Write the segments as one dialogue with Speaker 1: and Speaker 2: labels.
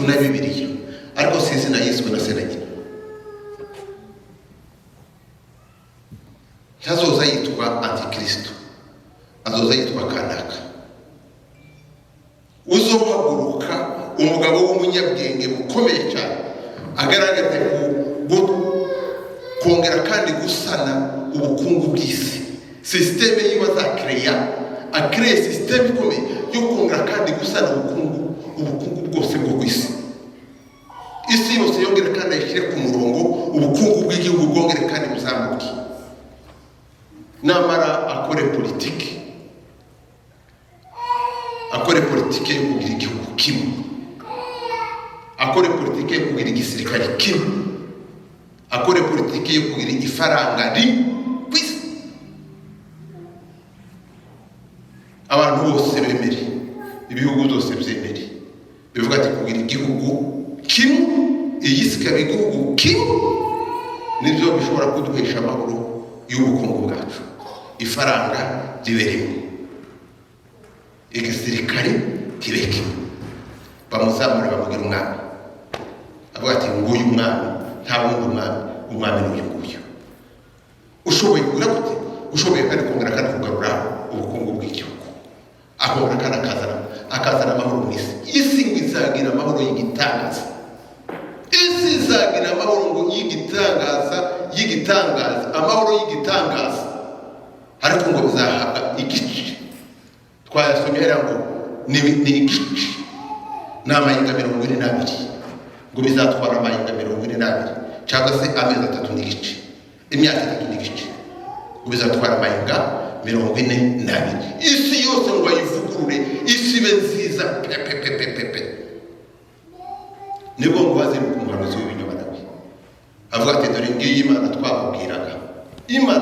Speaker 1: Kristo na Bibiliya, ariko si izina yiswe na se na nyina. Ntazoza yitwa Antikristo, azoza yitwa kanaka. Uzohaguruka umugabo w'umunyabwenge bukomeye cyane, agaragaze kongera kandi gusana ubukungu bw'isi. Systeme yiwe akreye systeme ikomeye yo kongera kandi gusana ubukungu bwose bwo kw'isi. Isi yose yongera kandi ayishyire ku murongo, ubukungu bw'igihugu bwongere kandi buzamuke. Namara akore politiki yo kugira igihugu kimwe, akore politiki yo kugira igisirikare kimwe, akore politiki yo kugira ifaranga rimwe kw'isi. Abantu bose bemere, ibihugu byose byemere, bivuga ati kugira igihugu kimwe, iyi si ikaba igihugu kimwe, nibyo bishobora kuduhesha amahoro y'ubukungu bwacu. Ifaranga ribe rimwe, igisirikare kibe kimwe. Bamuzamura bamugira umwami, avuga ati nguyu umwami, nta wundi umwami n'uyu nguyu. Ushoboye kugira gute? Ushoboye kandi kongera kandi kugarura ubukungu bw'igihugu, akongera kandi akazana amahoro mu isi. Isi ngo izagira amahoro y'igitangaza, isi izagira amahoro ngo y'igitangaza, amahoro y'igitangaza. Ariko ngo bizahabwa igice. Twayasomye hera ngo ni igice n'amahinga 42, ngo bizatwara amahinga 42 cyangwa se amezi 3 n'igice, imyaka 3 n'igice, ngo bizatwara amahinga 42. Isi yose ngo ayivugurure, isi ibe nziza pepepepepepe. Nibwo ngo baziruka umuhanuzi w'ibinyoma nawe avuga ati dore ngiyi Imana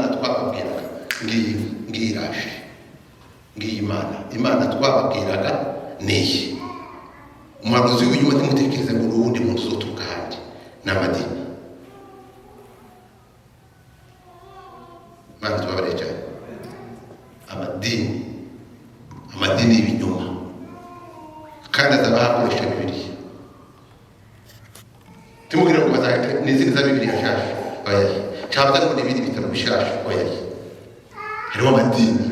Speaker 1: twababwiraga, ngiyi iraje, ngiyi Imana twababwiraga niyi. Umuhanuzi w'ibinyoma ntimutekereze ngo n'ubundi muntu uzoturuka ahandi n'amadini. Mana tubabarire cyane. Amadini y'ibinyoma kandi azabahakoresha Bibiliya. Timubwira ngo bazahita n'izindi za Bibiliya nshyashya, oya, cyangwa ngo n'ibindi bitabo bishyashya, oya. Hariho amadini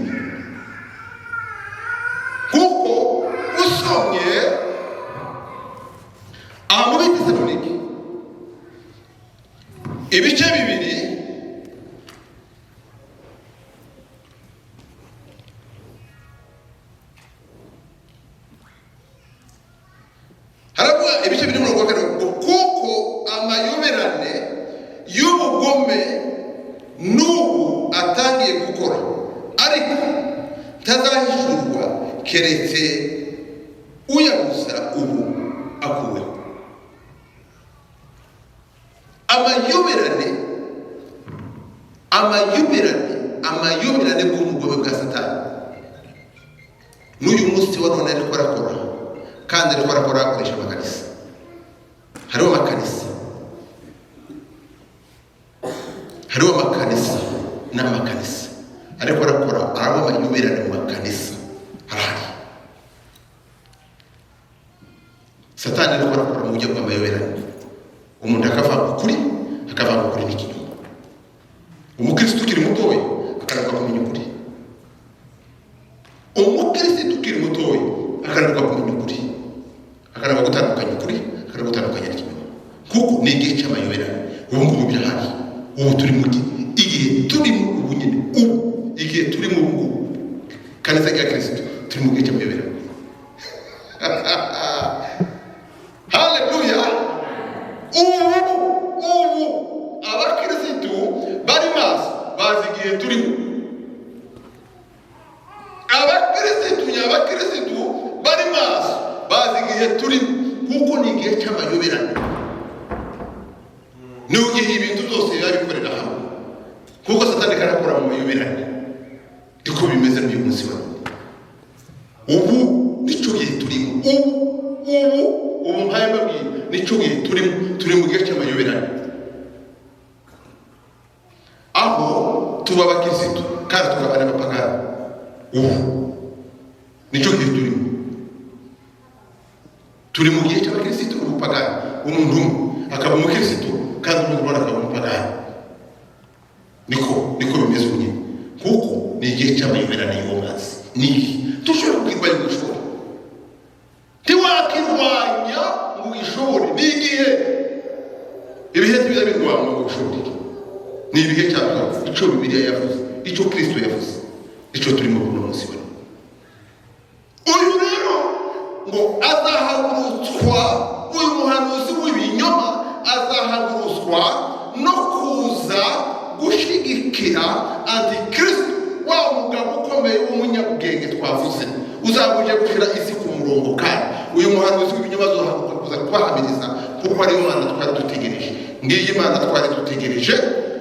Speaker 1: kuko usomye mu Bitesalonike ibice 2, haravuga ibice 2 kuko amayoberane y'ubugome n'ubu atangiye gukora, ariko ntazahishurwa keretse uyagusa ubu akuweho. Amayoberane bw'umugome bwa Satani n'uyu munsi wa none ariko arakora, kandi ariko arakora akoresha amakanisa. Hariho amakanisa ariko arakora, arabo amayoberane mu makanisa harahari. Satani ariko arakora mu buryo bw'amayoberane, umuntu akavanga ukuri n'ikinyoma. Umukristo ukiri mutoya akarangwa kumenya ukuri, akarangwa gutandukanya ukuri, akarangwa gutandukanya n'ikinyoma, kuko ni igihe cy'amayoberane. Ubu ngubu byahari, ubu turi mu igihe turimo ubu nyine, igihe turimo ubu ngubu kanisa rya Kristo turi mu gihe cy'amayoberane. Haleluya. Ubu abakristo bari maso bazi igihe turimo. Abakristo bari maso bazi igihe turimo, kuko ni igihe cy'amayoberane. N'ugihe ibintu byose yabikorera hamwe, kuko Satani karakora mu mayoberane. Diko bimeze n'uyu munsi wa none. Ubu nico gihe turimo, ubu mpaye babwiye nico gihe turi mu gihe cy'amayoberane, aho tuba abakristo kandi tukabana n'abapagani. Ubu nico gihe turi mu gihe cy'abakristo n'ubupagani. umuntu akaba umukristo kandi umuntu ubona akaba umupagani. Niko bimeze ubunyine kuko ni igihe cy'amayoberane y'umazi. Ni tushobora kwirwanya mu ishuri ntiwakirwanya mu ishuri. Ni igihe ibihe biza birwanywa mu ishuri. Ni ibihe cyangwa icyo Bibiliya yavuze, icyo Kristo yavuze, icyo turimo kuno munsi wa uyu rero ngo azahagurutswa, uyu muhanuzi w'ibinyoma azahagurutswa no kuza gushigikira antikristo, wa mugabo ukomeye w'umunyabwenge twavuze uzaguje gushira isi ku murongo. Kandi uyu muhanuzi w'ibinyoma azahaguruka kuza kubahamiriza kuko ari Imana twari dutegereje. Ngiyi Imana twari dutegereje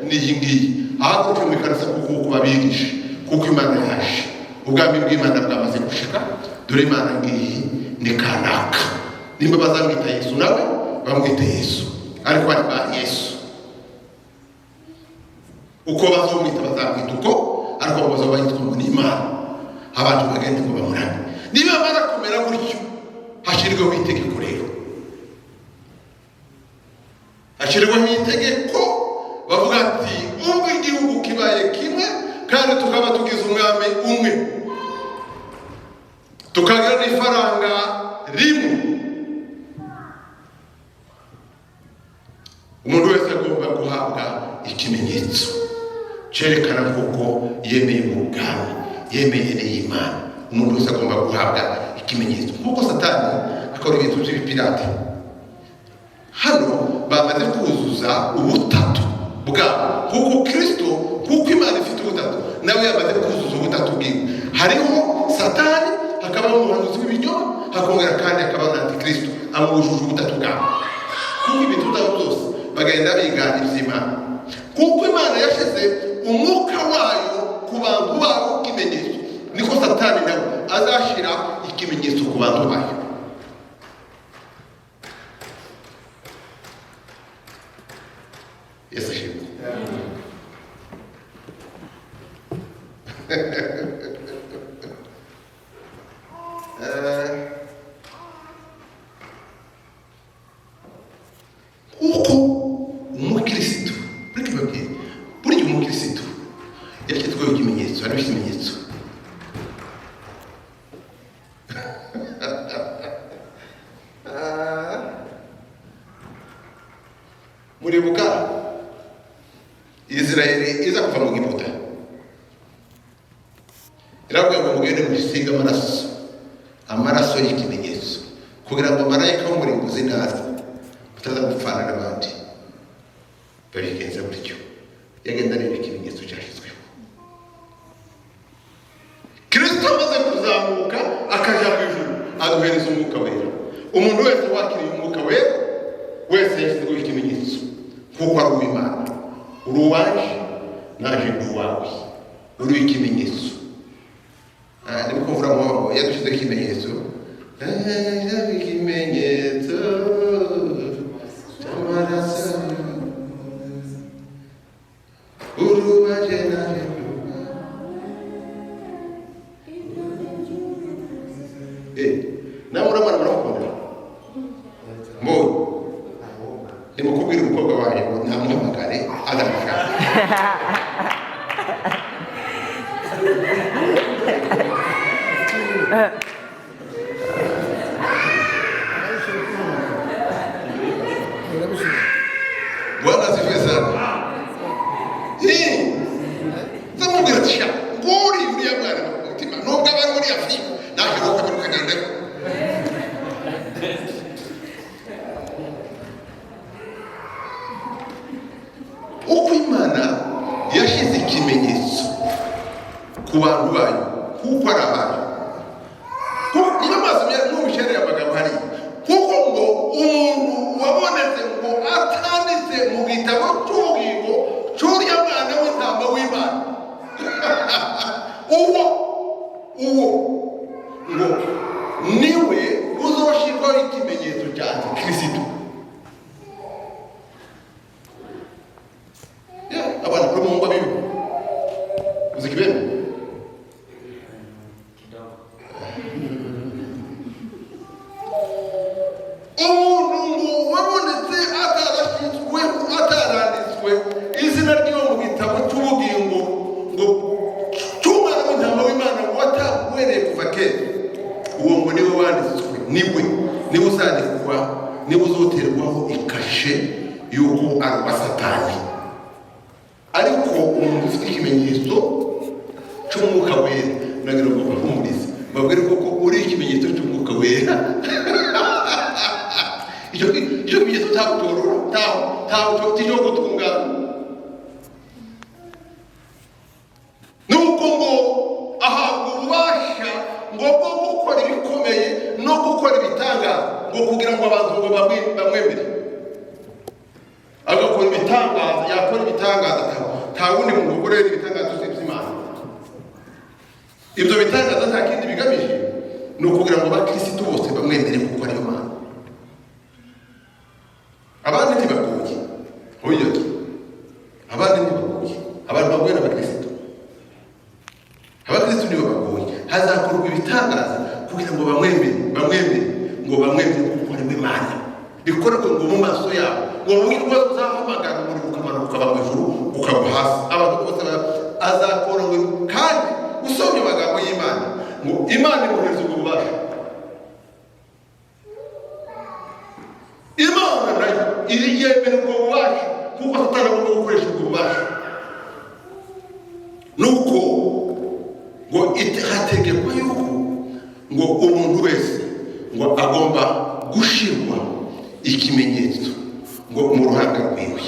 Speaker 1: niyi ngiyi ahaguruka mu ikanisa kuko babirije, kuko Imana yaje, ubwami bw'Imana bwamaze gushika. Dore Imana ngiyi ni kanaka. Nimba bazamwita Yesu nawe bamwita Yesu, ariko ari ba Yesu. Uko bazomwita bazamwita uko, ariko bazaba yitwa ngo ni Imana. Abantu bagende ngo bamurane. Niba barakomera gutyo hashirwaho itegeko rero, hashirwaho itegeko bavuga ati ubwo igihugu kibaye kimwe kandi tukaba tugize umwami umwe, tukagira n'ifaranga rimwe, umuntu wese agomba guhabwa ikimenyetso cyerekana kuko yemeye ubwami, yemeye n'Imana. Umuntu wese agomba guhabwa ikimenyetso kuko Satani akora ibintu by'ibipirate. Hano bamaze kuzuza ubutatu bwabo, kuko Kristo, kuko Imana ifite ubutatu, nawe yamaze kuzuza ubutatu bwiwe. Hariho Satani, hakaba umuhanuzi w'ibinyoma, hakongera kandi hakaba na Antikristo amubujuje ubutatu bwabo. Kuko ibintu byabo byose bagenda bigana iby'Imana, kuko Imana yashyize umwuka wayo ku bantu babo ikimenyetso, niko Satani nawe azashira ikimenyetso ku bantu bayo. Yesu ashimwe. Uko umukristo buri umukristo yashyizweho ikimenyetso, hariho ikimenyetso. Muribuka Israeli iza kuva mu Giputa, iravuga ngo mugende mugisiga amaraso y'ikimenyetso, kugira ngo marayika w'umurimbuzi naza utaza gupfana n'abandi. Babigenza gutyo, yagenda areba ikimenyetso cyashyizweho. Kristo amaze kuzamuka akaja mu ijuru, aduhereza umwuka wera. Umuntu wese wakiriye umwuka wera wese yashyizweho ikimenyetso, kuko ari uw'Imana. Uri uwaje, naje ndi uwawe, uri ikimenyetso. Niko kuvuga ngo yadushyizeho ikimenyetso, ikimenyetso cy'amaraso, urubaje naje namwe urabona murakunda mbo nimukubwira umukobwa wanjye ngo namuhamagare adamushaka. Bwana asifiwe sana. Zamubwira ati sha nguri uriya mwana mutima nubwo abari muri Afurika naje roka birukagenda. Uko Imana yashyize ikimenyetso ku bantu bayo, kuko ari abantu. Niyo mazi n'ubushyere amagambo hari, kuko ngo umuntu wabonetse ngo atanditse mu gitabo cy'ubugingo cy'uriya mwana w'intama w'Imana. uwo ngo niwe uzoshyirwaho ikimenyetso cya Antikristo. Abana kuri mu ngo bibi uzikibera kumuterwaho ikashe y'uko ari uwa Satani. Ariko umuntu ufite ikimenyetso cy'umwuka wera, nagira ngo bahumurize babwire ko uri ikimenyetso cy'umwuka wera. Icyo kimenyetso ntaho cyo gutungana. Nuko ngo ahabwa ububasha ngo bwo gukora ibikomeye no gukora ibitangaza, ngo kugira ngo abantu ngo bamwemere. Agakora ibitangaza, yakora ibitangaza, nta wundi muntu ukorera ibitangaza usibye Imana. Ibyo bitangaza nta kindi bigamije, ni ukugira ngo abakirisitu bose bamwemere kuko ariyo Mana. Abandi ntibagoye, oya, abandi ntibagoye, abantu bagoye n'abakirisitu. Abakirisitu nibo bagoye. Hazakorwa ibitangaza kugira ngo bamwemere kuko ariwe Mana. Bikorerwe ngo mu maso yabo, ngo mwirwa uzahamagara umuriro ukamanuka ukaba mu ijuru ukagwa hasi. Abantu bose azakora ngo, kandi usomye amagambo y'Imana ngo Imana imuhereza ubwo bubasha. Imana nayo yemera ubwo bubasha kuko Satani agomba gukoresha ubwo bubasha. Nuko ngo hategekwa yuko ngo umuntu wese ngo agomba gushirwa ikimenyetso ngo mu ruhanga rwiwe.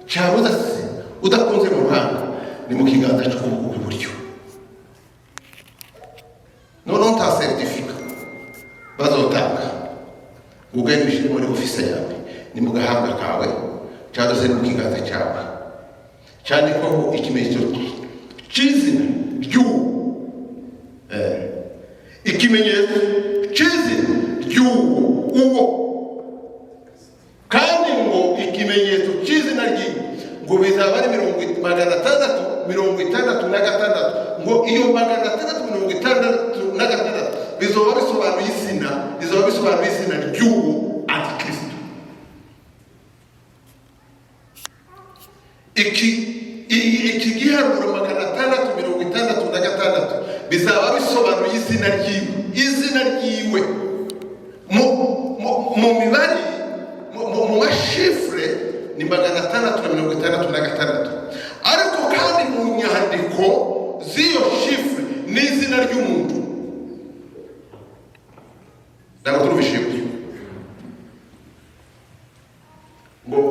Speaker 1: Cyangwa se udakunze mu ruhanga, ni mu kiganza cy'ukuboko kw'iburyo. Noneho nta seritifika bazotanga uganishe muri ofisi yawe, ni mu gahanga kawe cyangwa se mu kiganza cyawe, cyandikwaho ikimenyetso cy'izina ry'uwo, ikimenyetso cy'izina ry'uwo. Kandi ngo ikimenyetso cy'izina ry'iwe ngo bizaba ari 666, ngo iyo 666 bizoba bisobanuye izina ry'uwo Antikristo. Iki giharuro 666 bizaba bisobanuye izina ryiwe mu mibare, mu mashifre ni 666. Ariko kandi mu nyandiko z'iyo shifre ni izina ry'umuntu. Ntabwo turubishije gutyo ngo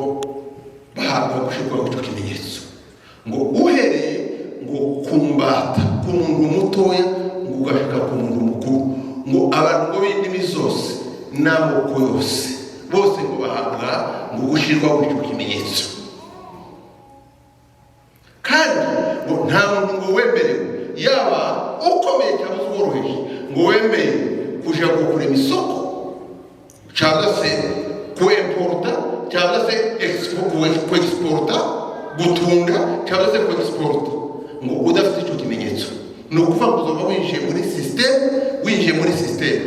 Speaker 1: bahabwa gushirwaho icyo kimenyetso, ngo uhereye ngo kumbata ku muntu mutoya ngo ugashika ku muntu mukuru, ngo abantu ngo b'indimi zose n'amoko yose bose ngo bahabwa ngo gushirwaho icyo kimenyetso. Kandi ngo nta muntu ngo wemerewe, yaba ukomeye cyangwa woroheje, ngo wemeye kuja kurema isoko cyangwa se kuimporta cyangwa se kuexporta, gutunda cyangwa se kuexporta, ngo udafite icyo kimenyetso. Ni ukuvuga ngo uzoba winjiye muri system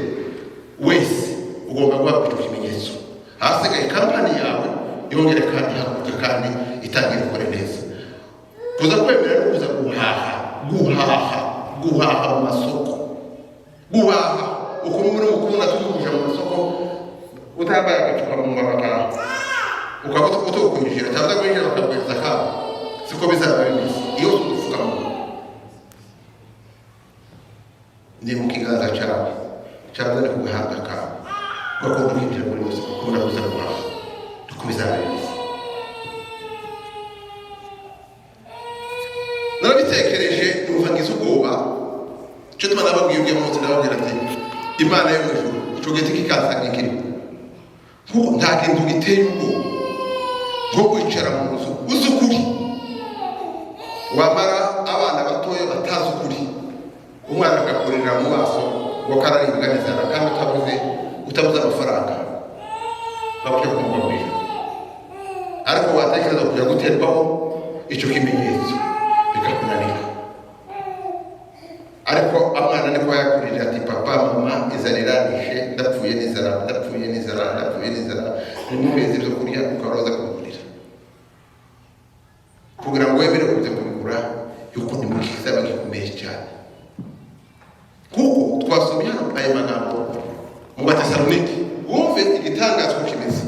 Speaker 1: wese ugomba guhabwa icyo kimenyetso. Hasigaye kampani yawe yongere kandi hakurya kandi itangire ikore neza. Kuza kwemera no kuza guhaha mu masoko, guhaha ukuntu muri mukunda tukuja mu masoko utambaye agapfukamunwa ukaba utokwinjira cyangwa kwinjira bakakweza kabo, siko bizaba bimeze iyo tudupfukamunwa. Ni mu kiganza cyawe cyangwa ni ku gahanga kawe, kuko kwinjira muri bose ukunda kuza guhaha, tuko bizaba bimeze. Narabitekereje numva ngize ubwoba, cyo tuma nababwiye ubwiye munsi nababwira ati Imana yo mu ijuru icyo giti kikansanga ikiriho, kuko nta kintu giteye ubwoba nko kwicara mu nzu uzi ukuri, wamara abana batoya batazi ukuri, umwana akakurira mu maso ngo kararibwa n'inzara kandi utabuze amafaranga bakwiye kumugurira. Ariko watekereza kujya guterwaho icyo kimenyetso bikakunanira. Ariko abana niko yakurira ati papa mama izaniranishe, ndapfuye n'inzara nimumeze ibyo kurya ukaroza kumugurira, kugira ngo wemere kujya kumugura yuko ni mu kizaba gikomeye cyane. Kuko twasomye hano aya magambo mu Batesalonike, wumve igitangazo kimeze.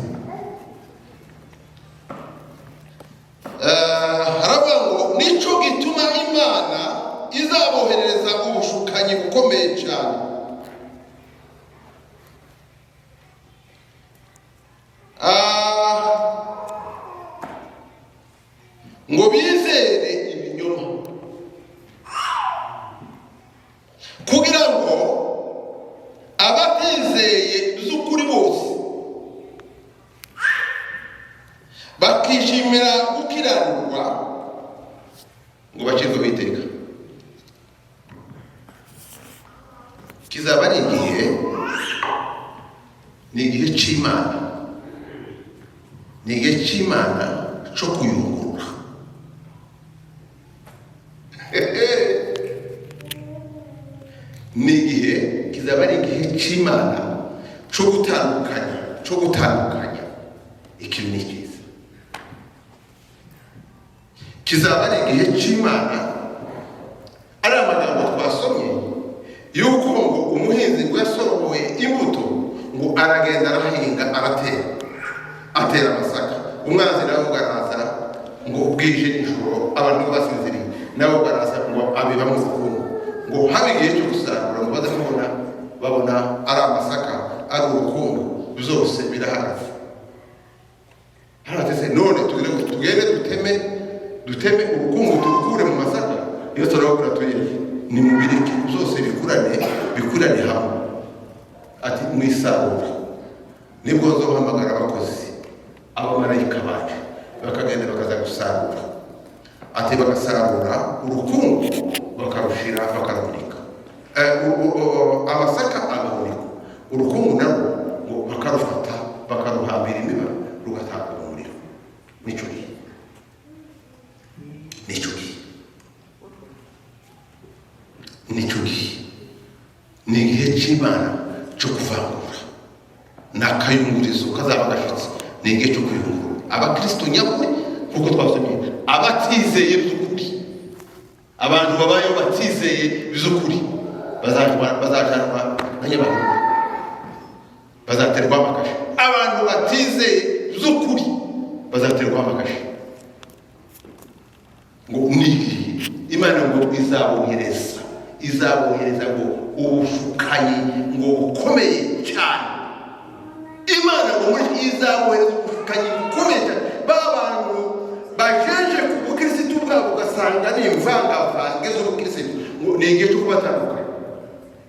Speaker 1: bakishimira gukiranirwa ngo bacirwe biteka. Kizaba ari igihe cy'Imana, ni igihe cy'Imana cyo kuyungurura. Ni igihe kizaba ari igihe cy'Imana cyo gutandukanya ikintu n'ikiza. Kizaba ari igihe cy'Imana, ari amagambo twasomye yuko ngo umuhinzi ngo yasoroboye imbuto ngo aragenda arahinga atera amasaka. Umwanzi nawe ugaraza ngo bwije nijoro abantu basinziriye, nawe ugaraza ngo abiba mu rukundo, ngo habe igihe cyo gusarura ngo baze babona ari amasaka ari urukundo byose birahagaze. Harateze none tugende duteme urukundo turukure mu masaka. Iyo turabura tuyeye ni mubireke byose bikurane hamwe. Ati mwisarura nibwo nzohamagara abakozi abamarayika bacu bakagenda bakaza gusarura. Ati bagasarura urukundo bakarushira bakarunika, amasaka agahunika, urukundo nabo ngo bakarufata bakaruhambira imiba rugatanga umuriro. Nicyo gihe ni igihe cy'Imana cyo kuvangura n'akayungurizo kazaba gashitse. Ni igihe cyo kuyungurura abakristo nyakuri kuko twasomye abatizeye by'ukuri. Abantu babayeho batizeye by'ukuri bazajanwa na Nyabarongo, bazaterwa amakashi. Abantu batizeye by'ukuri bazaterwa amakashi. Ngo ni Imana ngo izabohereza ngo ubushukanyi ngo bukomeye cyane. Imana ngo muri izabohereza ubushukanyi bukomeye cyane. Babantu bajeje ku bukirisitu bwabo ugasanga ni imvangavange z'ubukirisitu. Ni igihe cyo kubatandukanya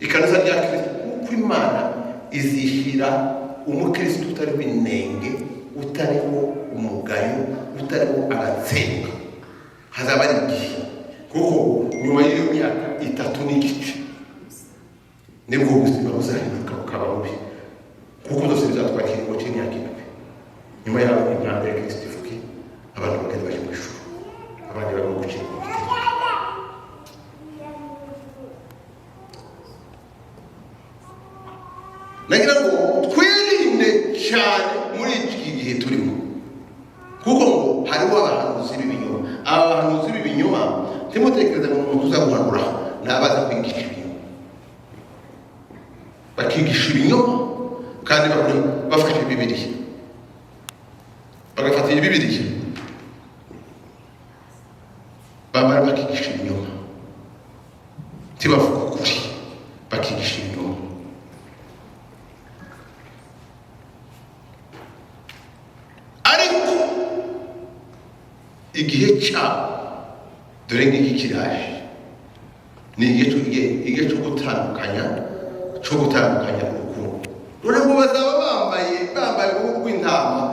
Speaker 1: ikanisa rya Kristo, kuko Imana izishyira umukirisitu utariho inenge, utariho umugayo, utariho agatsenga. Hazaba ari igihe, kuko nyuma y'iyo myaka 3 n'igice nibwo ubuzima buzahinduka bukaba bubi, kuko byose bizatwara ikiringo cy'imyaka 7. Nyuma yaho imyanda ya Kristo ivuke, abantu bagenda baje mu ijuru, abandi bari mu gucika mu gitero. Nagira ngo twirinde cyane muri iki gihe turimo, kuko ngo hariho abahanuzi b'ibinyoma. Abahanuzi b'ibinyoma timutekereza ngo umuntu uzaguhanura nabaza kwigisha ibinyoma. Bakigisha ibinyoma kandi bafashe Bibiliya, bagafata iyi Bibiliya bamara bakigisha ibinyoma, tibavuga ukuri, bakigisha ibinyoma. Ariko igihe cyabo dore ngiki kiraje, ni igihe cyo gutandukanya urukundo. Dore ngo bazaba bambaye uruhu rw'intama,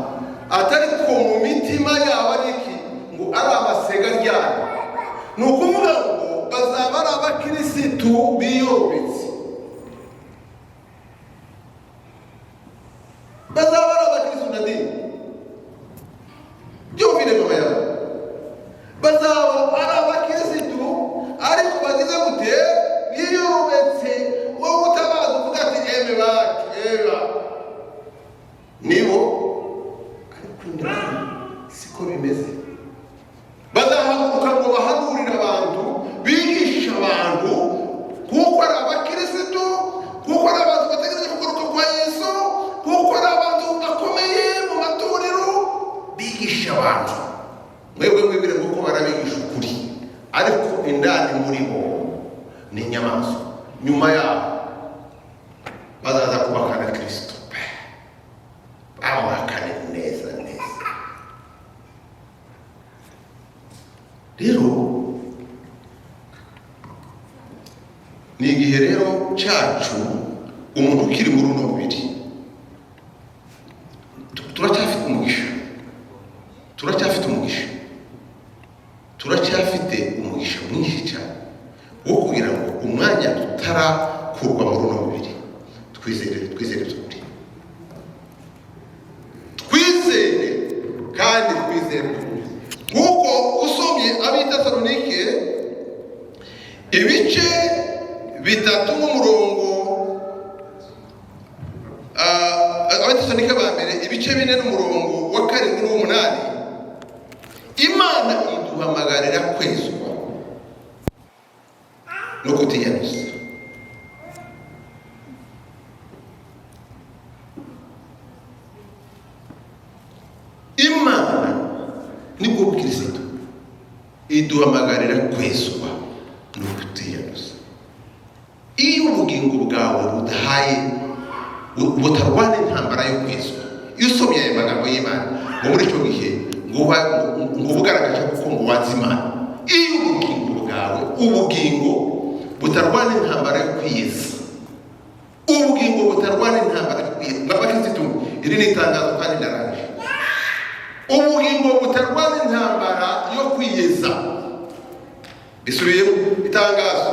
Speaker 1: atari ko mu mitima yabo ari iki ngo ari amasega ryabo. Ni ukuvuga ngo bazaba ari abakirisitu biyobetse, bazaba ari abakirisitu na dini byumvire mama yawe. Bazaba ari abakirisitu ariko bagize gute biyobetse, wowe utabaza uvuga ati eme bacu nibo, ariko indani siko bimeze. Bazahaguruka ngo bahanurire abantu, bigisha abantu, kuko ari abakirisitu, kuko ari abantu bategereje kugaruka kwa Yesu, kuko ari abantu bakomeye mu matorero, bigisha abantu. Mwebwe mwibwire ngo barabigisha ukuri, ariko indani muri bo ni inyamaswa. Nyuma yaho bazaza kubakana Kristo, bamwakane neza. Rero ni igihe rero cyacu, umuntu ukiri muri uno mubiri turacyafite umugisha, kunezerwa. Kuko usomye ab'Itesalonike ibice 3 n'umurongo ab'Itesalonike ba mbere ibice 4 n'umurongo wa 7 n'u8, Imana iduhamagarira kwezwa no kutiyanduza. Imana nibwo Kristo iduhamagarira kwezwa no kutiyanduza. Iyo ubugingo bwawe budahaye butarwana intambara yo kwezwa, iyo usomye aya magambo y'Imana ngo muri icyo gihe ngo bugaragaje kuko ngo wanze Imana. Iyo ubugingo bwawe butarwana intambara yo kwiyeza, ubugingo butarwana intambara yo kwiyeza, n'abakristo iri ni itangazo kandi ndarangije. Ubugingo butarwana intambara yo kwiyeza, bisubiyemo itangazo.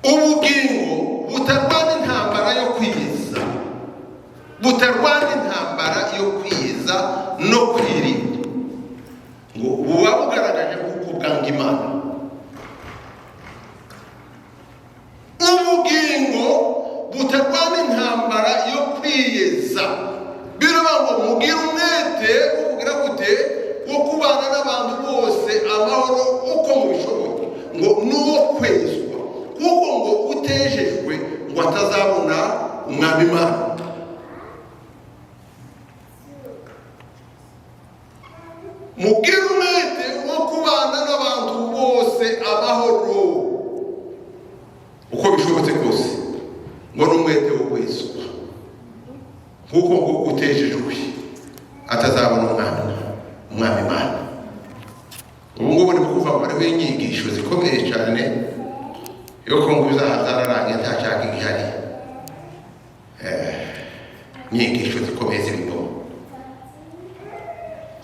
Speaker 1: Ubugingo butarwana intambara yo kwiyeza, butarwana intambara yo kwiyeza no kwirinda, ngo buba bugaragaje kuko bwanga Imana. Ubugingo butarwana intambara yo kwiyeza, biruba ngo mugire umwete uvugira gute wo kubana n'abantu bose amahoro uko mubishoboye, ngo nuwo kwezwa, kuko ngo utejejwe ngo atazabona umwami Imana. Mugire umwete wo kubana n'abantu bose amahoro uko bishobotse kose, ngo n'umwete wo kwezwa, kuko ngo utejejwe atazabona umwami Imana. Ubu ngubu ni kuvuga ngo hariho inyigisho zikomeye cyane yuko ngo izaha zararangiye nta cyaha gihari. Inyigisho zikomeye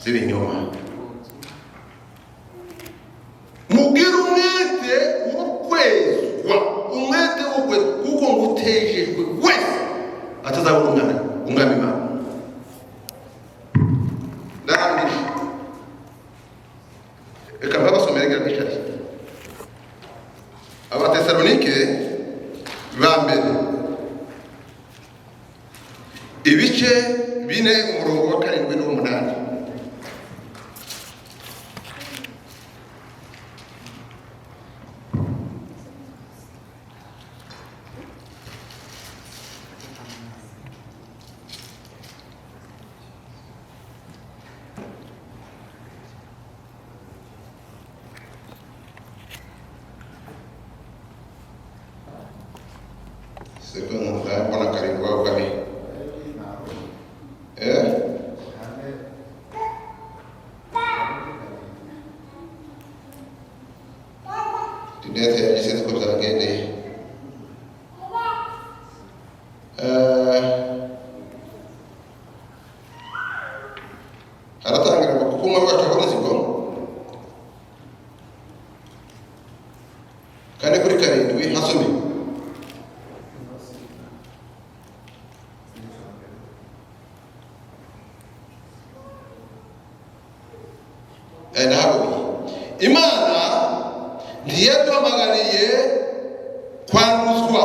Speaker 1: z'ibinyoma. Mugire umwete wo kwezwa, umwete wo kwezwa, kuko ngo utejejwe wese atazabona umwami Imana. Ndarangije. Reka mbabasomere gabishari. Abatesalonike ba mbere ibice 4 umurongo wa 7 n'u8. Sekolah saya pernah kali dua kali. Tidak saya di situ bersama gini. Harata anggar aku mau baca apa sih kau? Karena kuri kari itu hasumi. Imana ntiyaduhamagariye kwanduzwa.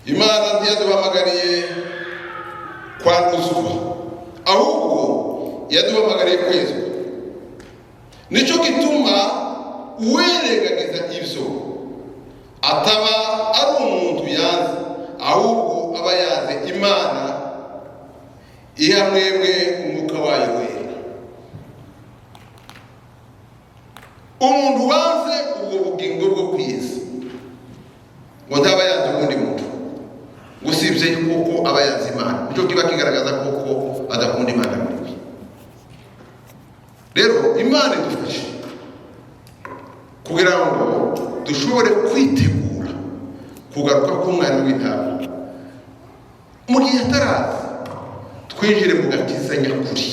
Speaker 1: Imana ntiyaduhamagariye kwanduzwa, ahubwo yaduhamagariye kwezwa. Nicyo gituma uwirengagiza ibyo ataba ari umuntu yanze, ahubwo aba yanze Imana iha mwebwe umwuka wayo wera. Umuntu wanze ubwo bugingo bwo kwiyeza ngo ntaba yanze ubundi muntu, usibye kuko aba yanze Imana. Nicyo kiba kigaragaza kuko adakunda Imana muri we. Rero Imana idufashe kugira ngo dushobore kwitegura kugaruka k'umwana w'intama. Mu gihe ataraza twinjire mu gakiza nyakuri,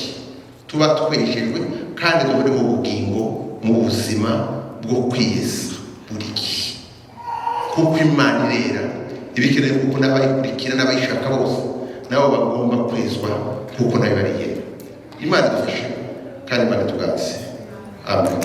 Speaker 1: tuba twejejwe kandi tubone mu bugingo, mu buzima bwo kwiyeza buri gihe, kuko Imana irera ibikeneye kuko n'abayikurikira n'abayishaka bose nabo bagomba kwezwa kuko nayo bariye. Imana idufashe kandi Imana tugaze. Amen.